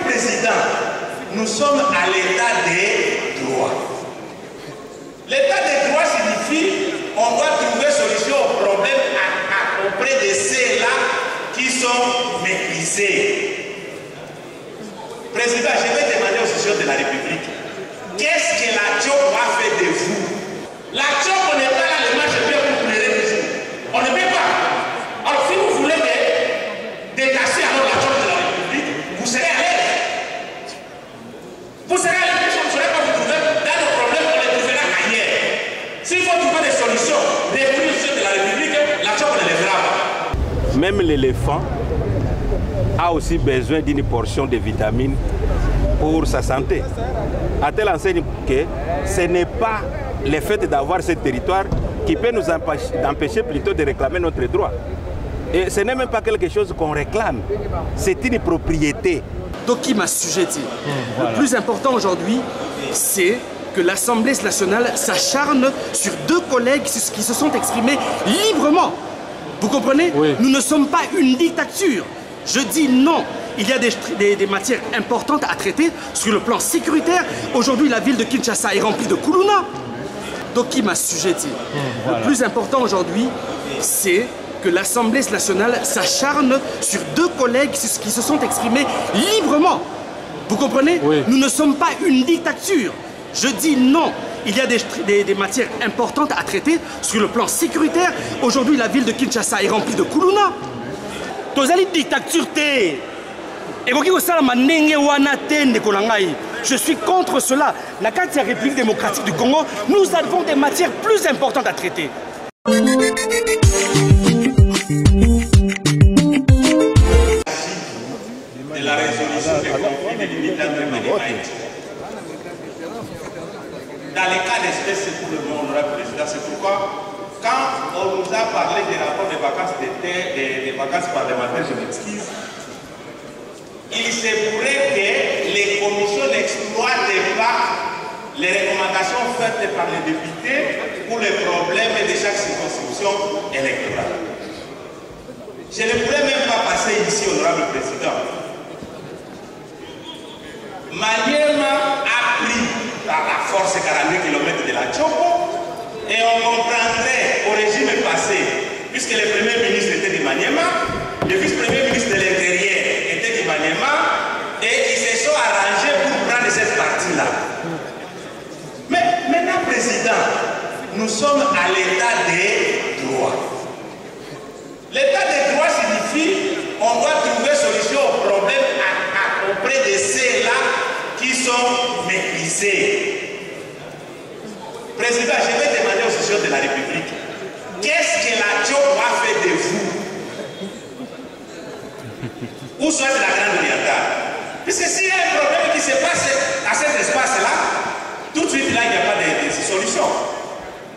Président, nous sommes à l'état des droits. L'état des droits signifie qu'on doit trouver solution aux problèmes auprès de ceux-là qui sont méprisés. Président, je vais demander au socio de la République, qu'est-ce que la Tchoko a fait de vous? La Tchoko n'est pas là le match bien pour pleurer les jours. On ne peut pas. Alors si vous voulez détacher alors la Tchoko de la République, vous serez à l'aise. Vous serez à l'aise, vous ne saurez pas vous trouver dans nos problèmes, on les trouvera ailleurs. S'il faut trouver des solutions, des solutions de la République, la Tchoko ne les fera pas. Même l'éléphant a aussi besoin d'une portion de vitamines pour sa santé. A-t-elle enseigné que ce n'est pas le fait d'avoir ce territoire qui peut nous empêcher plutôt de réclamer notre droit. Et ce n'est même pas quelque chose qu'on réclame, c'est une propriété. Donc qui m'a assujetti. Le plus important aujourd'hui, c'est que l'Assemblée nationale s'acharne sur deux collègues qui se sont exprimés librement. Vous comprenez? Oui. Nous ne sommes pas une dictature. Je dis non. Il y a des matières importantes à traiter sur le plan sécuritaire. Aujourd'hui, la ville de Kinshasa est remplie de Koulouna. Donc qui m'a assujetti. Le plus important aujourd'hui, c'est que l'Assemblée nationale s'acharne sur deux collègues qui se sont exprimés librement. Vous comprenez? Oui. Nous ne sommes pas une dictature. Je dis non. Il y a des matières importantes à traiter sur le plan sécuritaire. Aujourd'hui, la ville de Kinshasa est remplie de Koulouna. Tozali dictature te. Je suis contre cela. La carte République démocratique du Congo, nous avons des matières plus importantes à traiter. De la résolution des conflits des limites entre Maniema et Tchoko. Dans les cas d'espèce, c'est pour le monde, Président. C'est pourquoi, quand on nous a parlé des rapports des vacances d'été, des vacances parlementaires, je m'excuse, il se pourrait que les commissions n'exploitent pas les recommandations faites par les députés pour les problèmes de chaque circonscription électorale. Je ne pourrais même pas passer ici, honorable Président. Maniema a pris par la force 42 km de la Tchoko et on comprendrait au régime passé, puisque le premier ministre était de Maniema, le vice-premier ministre de l'Intérieur était de Maniema, et ils se sont arrangés pour prendre cette partie-là. Mais maintenant, Président, nous sommes à l'état des droits. L'état des droits signifie qu'on doit trouver solution aux problèmes auprès de ceux-là qui sont méprisés. Président, je vais demander aux socios de la République, qu'est-ce que la Tchoko a fait de vous? Où soit la grande orientale? Puisque s'il y a un problème qui se passe à cet espace-là, tout de suite là, il n'y a pas de solution.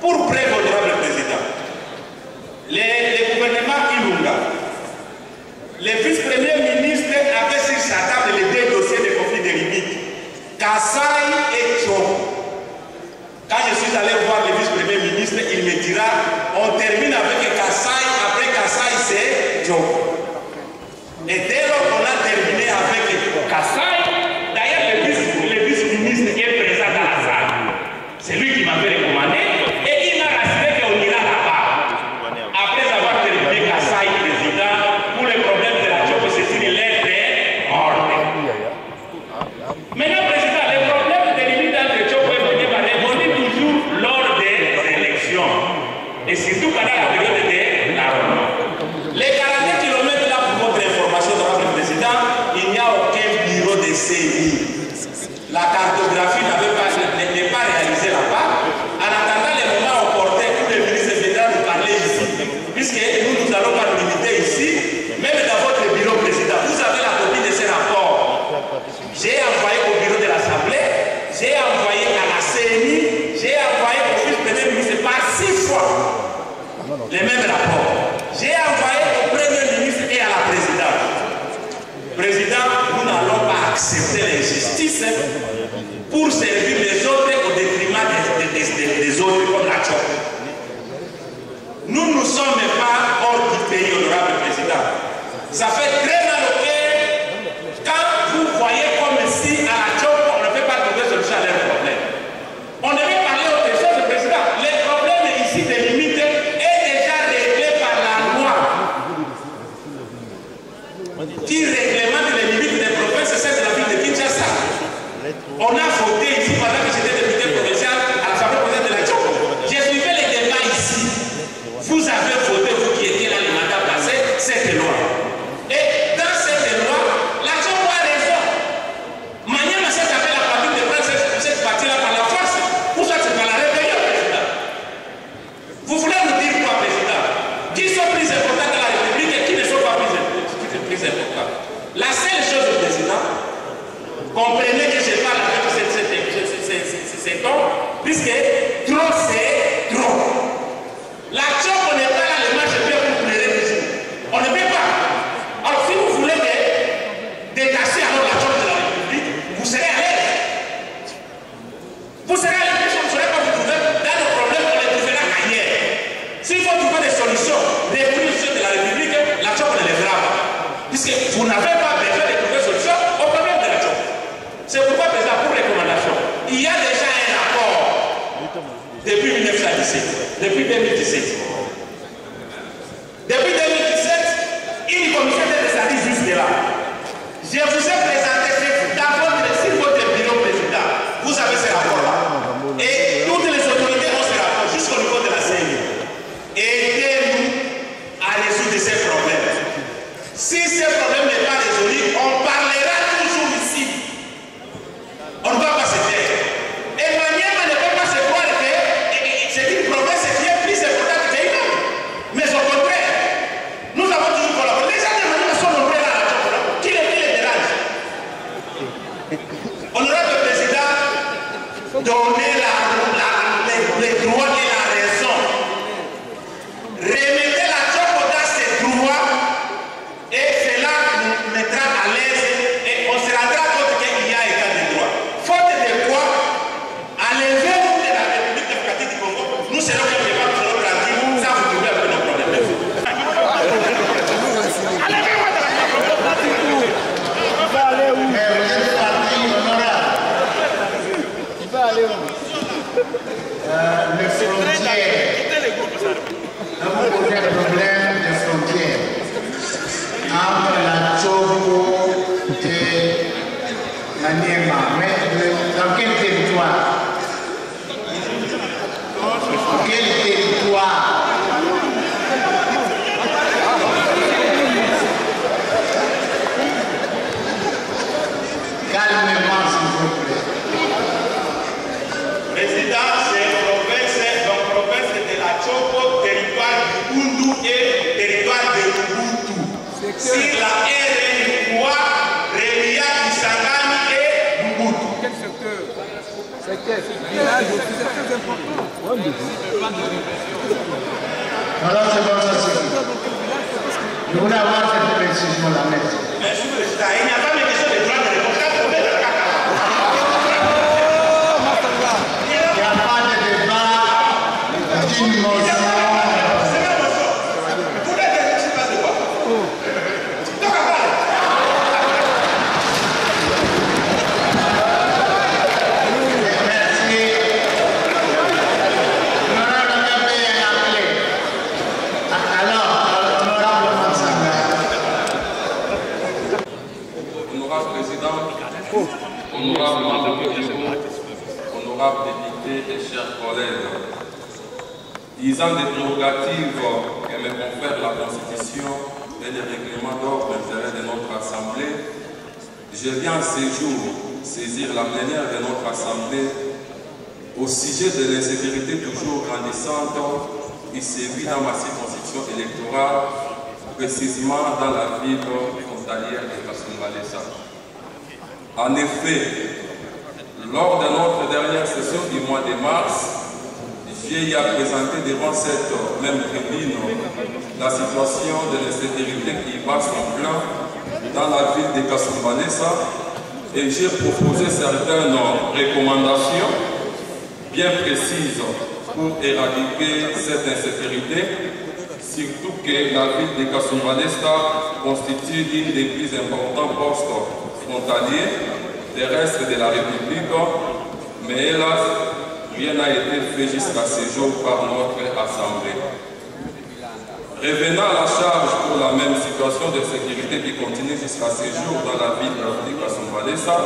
Pour preuve, honorable Président, le gouvernement Ilunga, le vice-premier ministre avait sur sa table les deux dossiers de conflit de limites, Kassai et Tchoko. Quand je suis allé voir le vice-premier ministre, il me dira, on termine avec Kassai, après Kassai c'est Tchoko. Et dès lors qu'on a terminé avec Kassai, d'ailleurs le vice-ministre est présent dans la salle. C'est lui qui m'avait recommandé et il m'a rassuré qu'on ira là-bas. Après avoir terminé Kassai, président, pour les problèmes de la Tchoko, c'est une lettre ordre. Maintenant, président, les problèmes des limites entre Tchoko et Maniema reviennent toujours lors des élections. Et surtout pendant la période de l'arrondissement. Les 40 km là, pour votre information, honorable président, il n'y a aucun bureau de CENI. La cartographie n'est pas réalisée là-bas. En attendant les moments opportuns où le ministre viendra nous parler ici, puisque nous allons pas nous limiter ici, même dans votre bureau, président, vous avez la copie de ces rapports. J'ai envoyé au bureau de l'Assemblée, j'ai envoyé à la CENI, j'ai envoyé au vice-premier ministre par 6 fois les mêmes rapports. J'ai envoyé au Premier ministre et à la présidente. Président, nous n'allons pas accepter l'injustice pour servir les autres au détriment des autres comme la Tchoko. Nous ne sommes pas hors du pays, honorable président. Ça fait très mal au cœur quand vous voyez qui réglemente les limites des provinces, c'est celle de la ville de Kinshasa. On a voté ici pendant que j'étais député provincial à l'Assemblée provinciale de la Tchoko. J'ai suivi les débats ici. Vous avez voté, vous qui étiez là les mandats passés, cette loi. Et dans cette loi, la Tchoko a raison. Maniama s'est appelé la partie de prendre cette partie-là par la force. Pour ça, c'est par la rébellion, président. Vous voulez nous dire quoi, président? Qui sont plus importants dans la République et qui ne sont pas plus importants? La seule chose, président, comprenez que je parle avec ces tons, puisque trop c'est trop. La Tchoko n'est pas là, le match est bien pour pleurer toujours. On ne peut pas. Alors si vous voulez détasser alors la Tchoko de la République, vous serez à l'aise. Vous serez à l'aise, vous ne saurez pas vous trouver dans le problème, on les trouvera ailleurs. S'il faut trouver des solutions, des solutions de la République, la Tchoko ne les fera pas. Puisque vous n'avez pas besoin de trouver des solutions au problème de la Tchoko. C'est pourquoi, président, pour recommandation, il y a déjà un rapport depuis 1917, depuis 2017. Depuis 2017, une commission de services juste là. Je vous ai présenté sur votre bureau président. Vous avez ce rapport-là. Et toutes les autorités ont ce rapport jusqu'au niveau de la CNI. Aidez-nous à résoudre ces problèmes. Si ce problème n'est pas résolu, on parlera toujours ici. On ne va pas se taire. Et Maniama ne peut pas se croire que c'est une province qui est plus importante qu'une autre. Mais au contraire, nous avons toujours collaboré. Les gens de Maniama sont nombreux là à la Tchoko. Qui les dérange? Honorable président, donnez les droits et la raison. Remettez la Tchoko dans ses droits et cela nous mettra à l'aise et on se rendra compte qu'il y a état de droit. Faute de quoi, à l'envers de la République démocratique du Congo, nous serons quelque part, nous serons tranquilles, sans vous trouver avec nos problèmes. Les frontières, nous avons posé le problème des frontières entre la Tchoko et Maniama. Mais dans quel territoire? Quel territoire? Calmement, s'il vous plaît. Président, c'est province de la Tchoko, territoire du Bundu et territoire de Lubutu. Sur la RN3, Rélia, Kisangani et Lubutu. Quel secteur? Secteur, village, c'est très important. Alors, c'est bon, ça suffit. Je voulais avoir cette précision-là, merci. Monsieur le Président, il n'y a pas de question de droit de réponse. Il n'y a pas de débat d'une motion. Honorables députés et chers collègues, disant des prérogatives que me confère la Constitution et les règlements d'ordre d'intérêt de notre Assemblée, je viens ce jour saisir la plénière de notre Assemblée au sujet de l'insécurité toujours grandissante qui sévit dans ma circonscription électorale, précisément dans la ville frontalière de Kasumbalesa. En effet, lors de notre dernière session du mois de mars, j'ai présenté devant cette même tribune la situation de l'insécurité qui bat son plein dans la ville de Kasumbalesa et j'ai proposé certaines recommandations bien précises pour éradiquer cette insécurité, surtout que la ville de Kasumbalesa constitue l'une des plus importants postes frontaliers terrestres de la République, mais hélas, rien n'a été fait jusqu'à ce jour par notre Assemblée. Revenant à la charge pour la même situation de sécurité qui continue jusqu'à ce jour dans la ville de Kasumbalesa,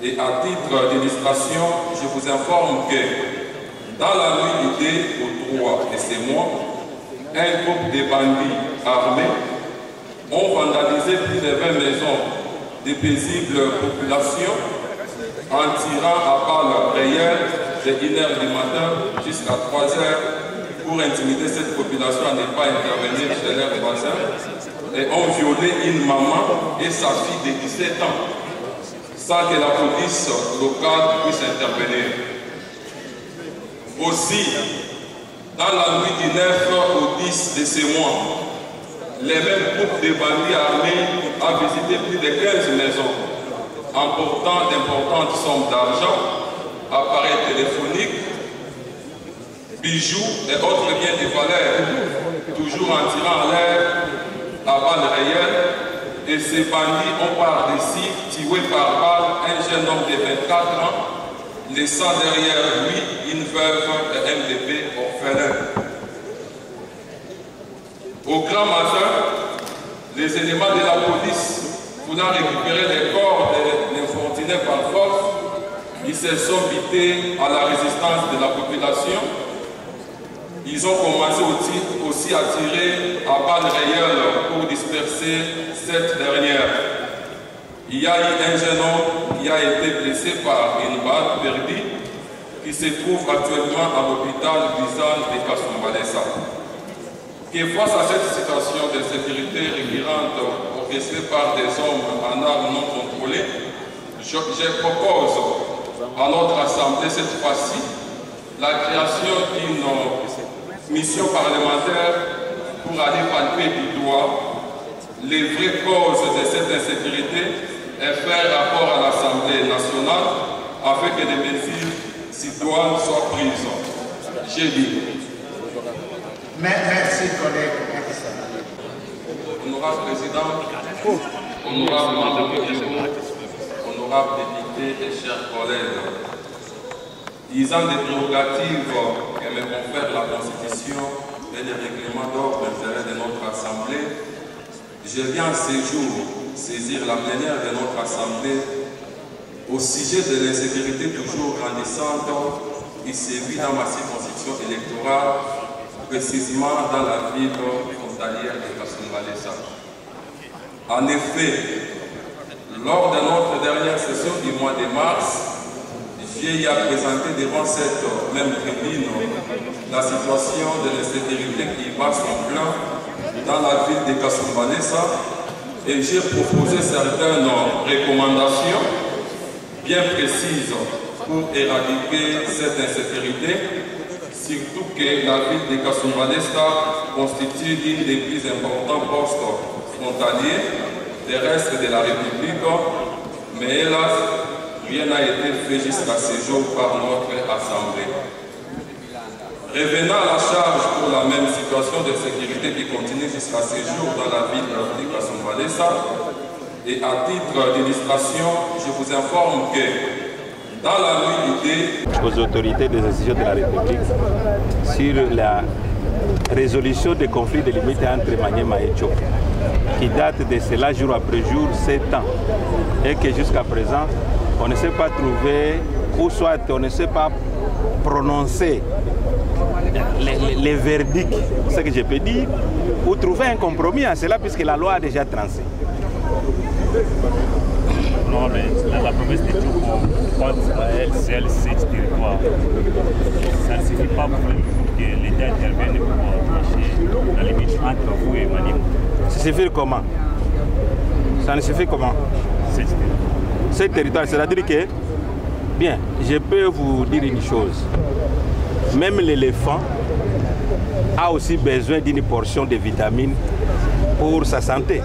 et à titre d'illustration, je vous informe que dans la nuit du 2 au 3 de ce mois, un groupe de bandits armés ont vandalisé plus de 20 maisons de paisibles populations en tirant à balles réelles de 1h du matin jusqu'à 3h pour intimider cette population à ne pas intervenir chez leurs voisins et ont violé une maman et sa fille de 17 ans sans que la police locale puisse intervenir. Aussi, dans la nuit du 9 au 10 de ce mois, les mêmes groupes de bandits armés ont visité plus de 15 maisons, emportant d'importantes sommes d'argent, appareils téléphoniques, bijoux et autres biens de valeur, toujours en tirant l'air à balles réelles. Et ces bandits ont par-dessus tué par balle un jeune homme de 24 ans, laissant derrière lui une veuve et un bébé orphelin. Au grand matin, les éléments de la police voulant récupérer les corps de l'infortuné par force, ils se sont bités à la résistance de la population. Ils ont commencé aussi à tirer à balles réelles pour disperser cette dernière. Il y a eu un jeune homme qui a été blessé par une balle perdue qui se trouve actuellement à l'hôpital Bizan de Kasumbalesa. Que face à cette situation de sécurité récurrente orchestrée par des hommes en armes non contrôlées, je propose à notre Assemblée cette fois-ci la création d'une mission parlementaire pour aller palper du doigt les vraies causes de cette insécurité et faire rapport à l'Assemblée nationale afin que des mesures citoyennes soient prises. J'ai dit. Merci, collègue. Honorable Président, honorable Madame honorable député et chers collègues, disant des prérogatives que me confère la Constitution et les règlements d'ordre intérieur de notre Assemblée, je viens ce jour saisir la plénière de notre Assemblée au sujet de l'insécurité toujours grandissante qui sévit dans ma circonscription électorale, précisément dans la ville frontalière de Kasumbalesa. En effet, lors de notre dernière session du mois de mars, j'ai présenté devant cette même tribune la situation de l'insécurité qui bat son plein dans la ville de Kasumbalesa et j'ai proposé certaines recommandations bien précises pour éradiquer cette insécurité, surtout que la ville de Kasumbalesa constitue l'une des plus importants postes frontaliers des restes de la République, mais hélas, rien n'a été fait jusqu'à ce jour par notre Assemblée. Revenant à la charge pour la même situation de sécurité qui continue jusqu'à ce jour dans la ville de Kasumbalesa, et à titre d'illustration, je vous informe que dans la nuit du 2 aux autorités des institutions de la République sur la résolution des conflits de limite entre Maniema et Tchoko, qui date de cela jour après jour, 7 ans, et que jusqu'à présent, on ne s'est pas trouvé, ou soit on ne s'est pas prononcé les verdicts, ce que je peux dire, ou trouver un compromis à cela, puisque la loi a déjà tranché. Non, mais la promesse de Tchoko contre à elle seule cet territoire. Ça ne suffit pas pour que l'État intervienne pour empêcher la limite entre vous et Maniema. Ça suffit comment? Ça ne suffit comment? Cet territoire, c'est-à-dire que, bien, je peux vous dire une chose. Même l'éléphant a aussi besoin d'une portion de vitamines pour sa santé.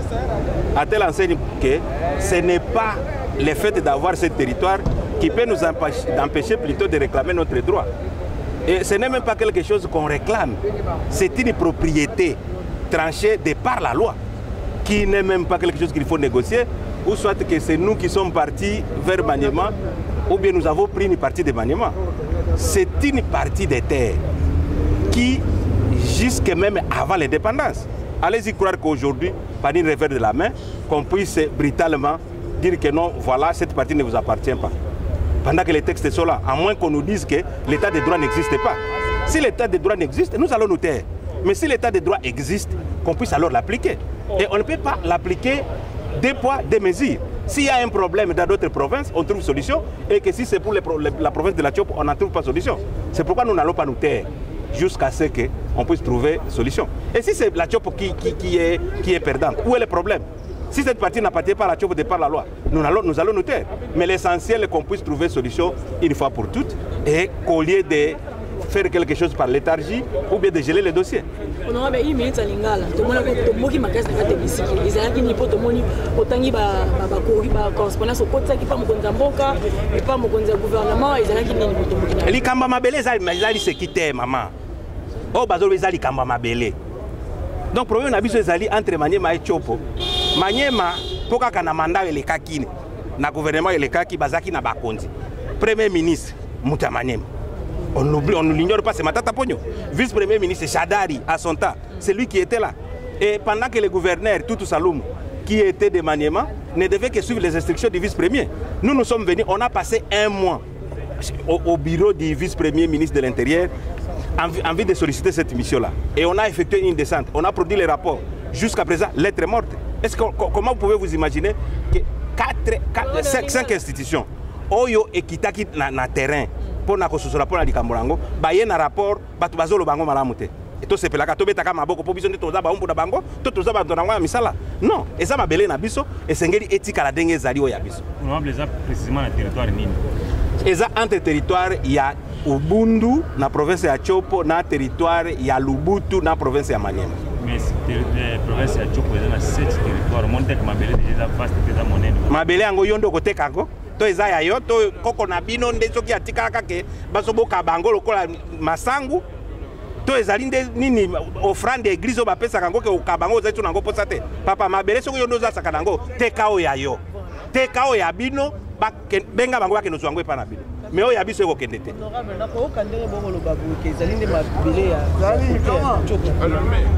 À telle enseigne que ce n'est pas le fait d'avoir ce territoire qui peut nous empêcher plutôt de réclamer notre droit. Et ce n'est même pas quelque chose qu'on réclame. C'est une propriété tranchée de par la loi, qui n'est même pas quelque chose qu'il faut négocier, ou soit que c'est nous qui sommes partis vers Maniema, ou bien nous avons pris une partie de Maniema. C'est une partie des terres qui jusque même avant l'indépendance. Allez-y croire qu'aujourd'hui, par une revers de la main, qu'on puisse brutalement dire que non, voilà, cette partie ne vous appartient pas. Pendant que les textes sont là, à moins qu'on nous dise que l'état de droit n'existe pas. Si l'état de droit n'existe, nous allons nous taire. Mais si l'état de droit existe, qu'on puisse alors l'appliquer. Et on ne peut pas l'appliquer des poids, des mesures. S'il y a un problème dans d'autres provinces, on trouve solution. Et que si c'est pour la province de la Tchop, on n'en trouve pas solution. C'est pourquoi nous n'allons pas nous taire jusqu'à ce qu'on puisse trouver solution. Et si c'est la Tchop qui est perdante, où est le problème? Si cette partie n'appartient pas à la Tchop de par la loi, nous allons nous taire. Mais l'essentiel est qu'on puisse trouver solution une fois pour toutes et qu'au lieu de faire quelque chose par léthargie ou bien de geler les dossiers. On a une minute à l'ingala. Tout le monde a dit que magasin de musique. Ils ont dit que tout le monde autant ba correspondance au côté qui pas mon Zamboka et pas mon gouvernement. Ils ont dit que les kamba mabele zali se quitter maman. Oh bazolo zali kamba mabele. Donc problème na biso zali entre Maniema et Tchopo. Maniema poka kana mandat le kakine. Na gouvernement le kaki bazaki na bakonzi. Premier ministre Muta Maniema. On ne l'ignore pas, c'est Matata Pogno. Vice-premier ministre Chadari, à son temps, c'est lui qui était là. Et pendant que le gouverneur, Toutou Saloum, qui était de Maniema, ne devait que suivre les instructions du vice-premier. Nous sommes venus, on a passé un mois au bureau du vice-premier ministre de l'Intérieur, en vue de solliciter cette mission-là. Et on a effectué une descente, on a produit les rapports. Jusqu'à présent, lettre morte. Comment vous pouvez vous imaginer que 5 institutions, Oyo et Kitaki na terrain, pour na kososola pour na likambolango ba ye na rapport batu bazolo bango malamu te eto sepelaka to betaka maboko po biso nde toza ba umbu na bango to toza ba ndonango ya misala non eza mabele na biso esengeli etika la ndenge ezali oya biso on va précisément na territoire nini eza entre territoire ya Ubundu na province ya Tchopo na territoire ya Lubutu na province ya Maniema. Mais province ya Tchopo eza na 7 territoire monte ka mabele déjà vaste déjà monene mabele yango yondo koteka ngo to eza ya yo to koko na bino nde soki atikaka ke basoboka bango lokola masangu to ezali nde nini offrande église bapesaka ngo ke okabango ozali to nango posa te papa mabele soki yondo zasaka nango tekao ya yo tekao ya bino benga bango bakeno zwango epa na bino mais oyo ya biso ekokende te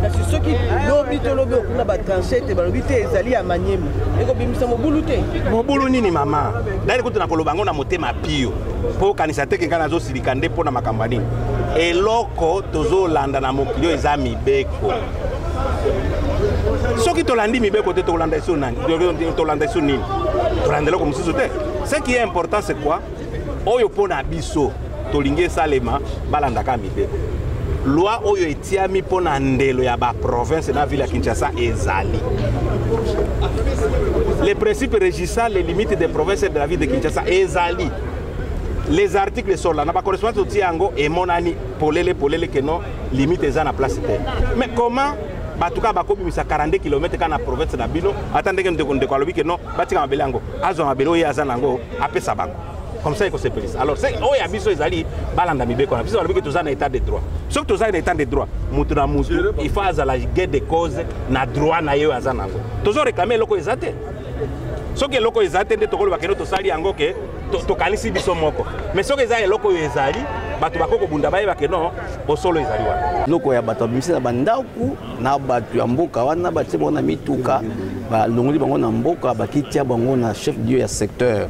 kasi soki lobi to lobi okuna batranchete balobi te ezali ya Maniema ekobimisa mobulu te mobulu nini mama dali kutu nakoloba yango na motema pio mpo okanisa teke ngai nazosilika nde mpo na makambo nini eloko tozolanda na mokili oyo eza mibeko soki tolandi mibeko te tolanda eso nani tolanda eso nini tolanda eloko mosusu te ce qui est important c'est quoi oyo pona biso tolingi esalema balandaka mibeko loi oyo etiami pona ndelo ya ba province na ville ya Kinshasa ezali les principes régissant les limites des provinces de la ville de Kinshasa ezali les articles sont là na ba correspondance otiango et monani polele que non limite eza na place te mais comment batuka bakobimisa 40 km kana province na bino attendez que ndeko alobi que non batika mabele yango azo mabele oyo aza nango apesa bango comme ça il se police alors c'est oyo abiso ezali balanda mibeko na biso balobi que toza na état de droit soki toza na état de droit mutu na mutu il faut azala guet de cause na droit na yo aza nango tozo réclamer eloko eza te soki eloko eza te nde tokoloba keno tosali yango ke tokanisi biso moko mais soki eza eloko oyo ezali bato bakoko bunda bayeba ke non osolo ezali wana loko ya bato bimisi na bandako na bato ya mboka wana batie bango na mituka balongoli bango na mboka bakitia bango na chef lieu ya secteur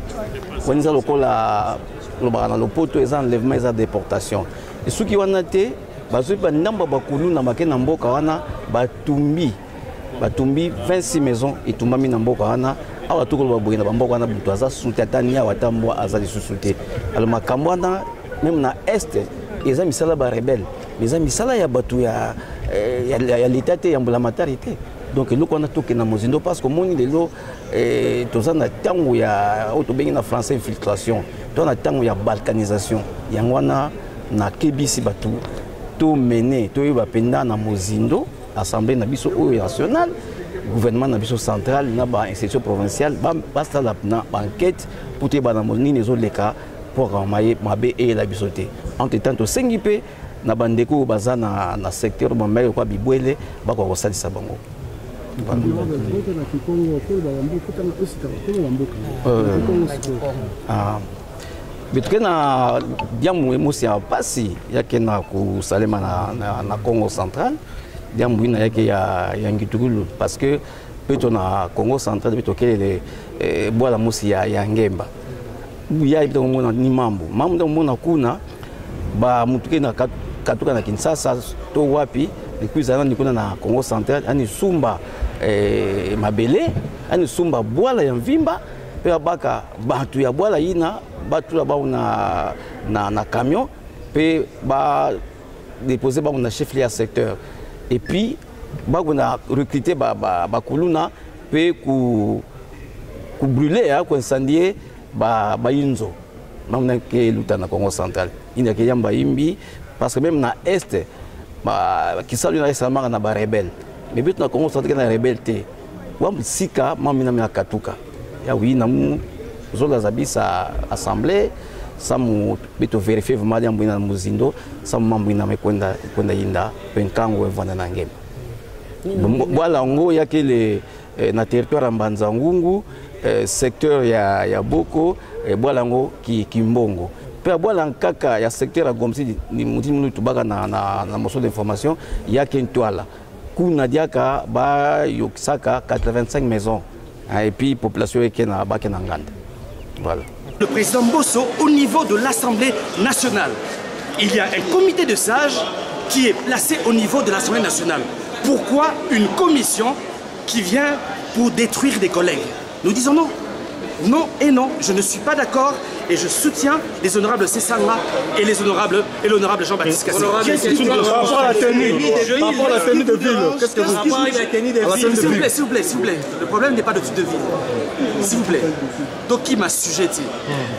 wani eza lokola lobaka na lopoto eza enlèvement eza déportation esuki wana te bazwi bandamba bakunu na bake na mboka wana batumbi 26 maisons etumbami na mboka wana awa tokoloba boye na bamboka wana butu aza suti ata ni awa ata mbwa aza lisusu te alors makambo wana même na est eza misala ba rebelle mais eza misala ya bato ya l'état te ya mbulamatari te donc eloko wana toke na mozindo parce que moni lelo toza na ntango ya oyo tobengi na français infiltration to na ntango ya balkanisation yango wana na kebisi bato tomene toyeba mpenza na mozindo assemblée na biso oyo nationale gouvernement na biso central na ba institution provinciale basala na enquête pour te ba na nini ezoleka pour mabe et la biso te entre temps tosengi mpe na bandeko baza na secteur bambaye kwa bibwele bako kosalisa bango Betokena diambu emosi ya pasi yake na kusalema na Congo central. Diambu ina yake ya Ngitugulu parce que peto na Congo central betokele bola mosi ya Ngemba. Ya ibito mona ni mambo ndo mona kuna ba mutuke na katuka na Kinshasa to wapi nikuzana nikuna na Congo central ani sumba mabele ani sumba bola ya mvimba pe baka batu ya bola ina batu la ba na camion pe ba déposer ba na chef lieu secteur et puis ba na recruter ba kuluna pe ku brûler ku incendier ba inzo mamna ke luta na Congo central ina ke yamba imbi parce que même na est ba kisalu na sama na ba rebelle mais bitu na Congo central na rebelle te wa sika mamina katuka ya oui na mu zola zabisa assemblée samu bitu vérifier vraiment jambo ina muzindo samu mambo ina mekwenda inda penkango evanda na Ngemba bwala ngo yake le na territoire Mbanza Ngungu secteur ya Boko bwala ngo Kimbongo pe bwala nkaka ya secteur ya Gomsi ni mutini tubaka na morceau d'information yake Ntwala kuna diaka ba yoksaka 85 maisons et puis population yake na bake na nganda. Voilà. Le président Mbosso, au niveau de l'Assemblée nationale, il y a un comité de sages qui est placé au niveau de l'Assemblée nationale. Pourquoi une commission qui vient pour détruire des collègues? Nous disons non. Non et non, je ne suis pas d'accord et je soutiens les honorables Sessanga et l'honorable Jean-Baptiste Kassé. Par rapport à la tenue de ville, qu'est-ce que vous dites? S'il vous plaît, le problème n'est pas de ville. S'il vous plaît. Donc qui m'a sujeté?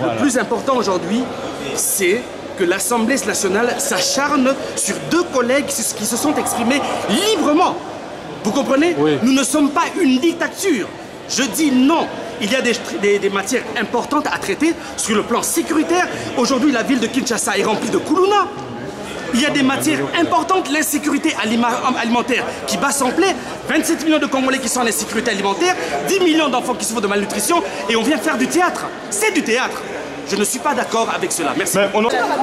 Le plus important aujourd'hui, c'est que l'Assemblée nationale s'acharne sur deux collègues qui se sont exprimés librement. Vous comprenez? Oui. Nous ne sommes pas une dictature. Je dis non. Il y a des matières importantes à traiter sur le plan sécuritaire. Aujourd'hui, la ville de Kinshasa est remplie de Kuluna. Il y a des matières importantes, l'insécurité alimentaire qui bat son play. 27 millions de Congolais qui sont en insécurité alimentaire, 10 millions d'enfants qui souffrent de malnutrition et on vient faire du théâtre. C'est du théâtre. Je ne suis pas d'accord avec cela. Merci.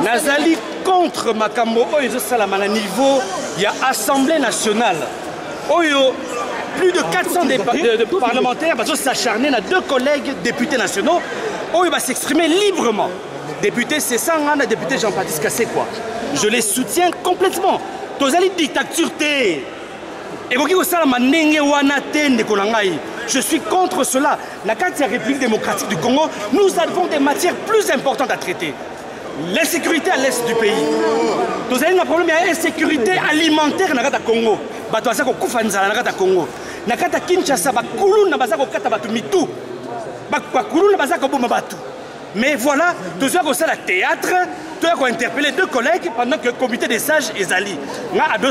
Nazali contre Makambo Oyo Salamana niveau, il y a Assemblée nationale. Oyo, plus de 400 de parlementaires vont s'acharner à deux collègues députés nationaux. Oyo va s'exprimer librement. Député Sessanga, député Jean-Baptiste Kassé quoi. Je les soutiens complètement. Tozali dictature té. Je suis contre cela. La République démocratique du Congo, nous avons des matières plus importantes à traiter. L'insécurité à l'est du pays. Nous avons un problème d'insécurité alimentaire dans le Congo. Congo. Nakata Kinshasa bakulu na bazako kata batu mitu. Bakulu na bazako boma batu. Mais voilà, nous avons ça la théâtre, nous avons interpellé deux collègues pendant que le comité des sages est allé. Nous avons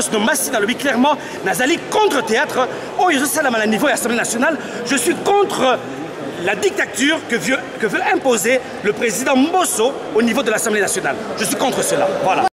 dans le clairement, Nazali contre théâtre. Oh, je suis à niveau de l'Assemblée nationale. Je suis contre la dictature que veut imposer le président Mbosso au niveau de l'Assemblée nationale. Je suis contre cela. Voilà.